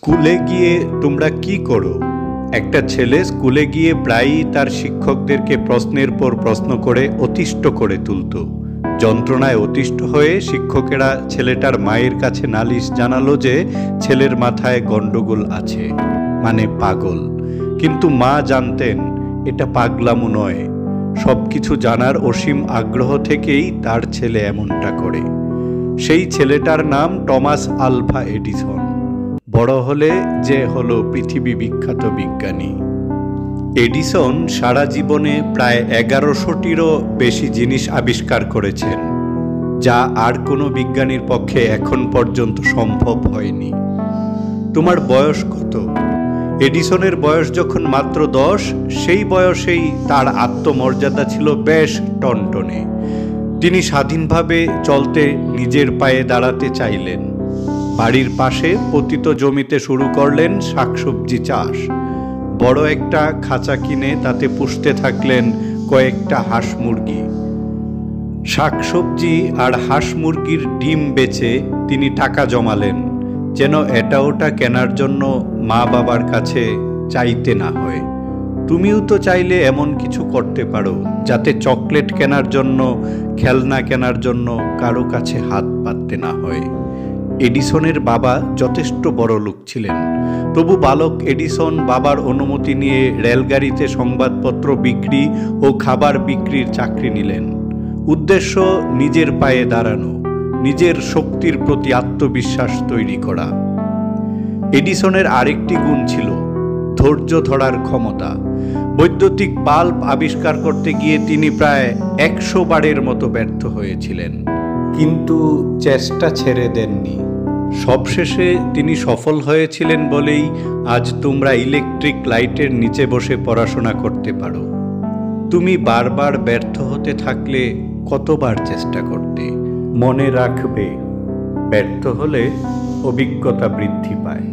স্কুলে গিয়ে তোমরা কি করো? একটা ছেলে স্কুলে গিয়ে প্রায়ই তার শিক্ষকদেরকে প্রশ্নের পর প্রশ্ন করে অতিষ্ঠ করে তুলত। যন্ত্রণায় অতিষ্ঠ হয়ে শিক্ষকেরা ছেলেটার মায়ের কাছে নালিশ জানালো যে ছেলের মাথায় গন্ডগোল আছে, মানে পাগল। কিন্তু মা জানতেন এটা পাগলামো নয়, সবকিছু জানার অসীম আগ্রহ থেকেই তার ছেলে এমনটা করে। সেই ছেলেটার নাম টমাস আলভা এডিসন। বড় হলে যে হলো পৃথিবী বিখ্যাত বিজ্ঞানী। এডিসন সারা জীবনে প্রায় 1100টিরও বেশি জিনিস আবিষ্কার করেছেন, যা আর কোনো বিজ্ঞানীর পক্ষে এখন পর্যন্ত সম্ভব হয়নি। তোমার বয়স কত? এডিসনের বয়স যখন মাত্র 10, সেই বয়সেই তার আত্মমর্যাদা ছিল বেশ টনটনে। তিনি স্বাধীনভাবে চলতে, নিজের পায়ে দাঁড়াতে চাইলেন। বাড়ির পাশে পতিত জমিতে শুরু করলেন শাকসবজি চাষ। বড় একটা খাঁচা কিনে তাতে পুষতে থাকলেন কয়েকটা হাঁস মুরগি। শাকসবজি আর হাঁস মুরগির ডিম বেচে তিনি টাকা জমালেন, যেন এটা ওটা কেনার জন্য মা বাবার কাছে চাইতে না হয়। তুমিও তো চাইলে এমন কিছু করতে পারো যাতে চকলেট কেনার জন্য, খেলনা কেনার জন্য কারো কাছে হাত পাততে না হয়। এডিসনের বাবা যথেষ্ট বড় লোক ছিলেন, তবু বালক এডিসন বাবার অনুমতি নিয়ে রেলগাড়িতে সংবাদপত্র বিক্রি ও খাবার বিক্রির চাকরি নিলেন। উদ্দেশ্য নিজের পায়ে দাঁড়ানো, নিজের শক্তির প্রতি আত্মবিশ্বাস তৈরি করা। এডিসনের আরেকটি গুণ ছিল ধৈর্য ধরার ক্ষমতা। বৈদ্যুতিক বাল্ব আবিষ্কার করতে গিয়ে তিনি প্রায় 100 বারের মতো ব্যর্থ হয়েছিলেন, কিন্তু চেষ্টা ছেড়ে দেননি। সবশেষে তিনি সফল হয়েছিলেন বলেই আজ তোমরা ইলেকট্রিক লাইটের নিচে বসে পড়াশোনা করতে পারো। তুমি বারবার ব্যর্থ হতে থাকলে কতবার চেষ্টা করতে? মনে রাখবে, ব্যর্থ হলে অভিজ্ঞতা বৃদ্ধি পায়।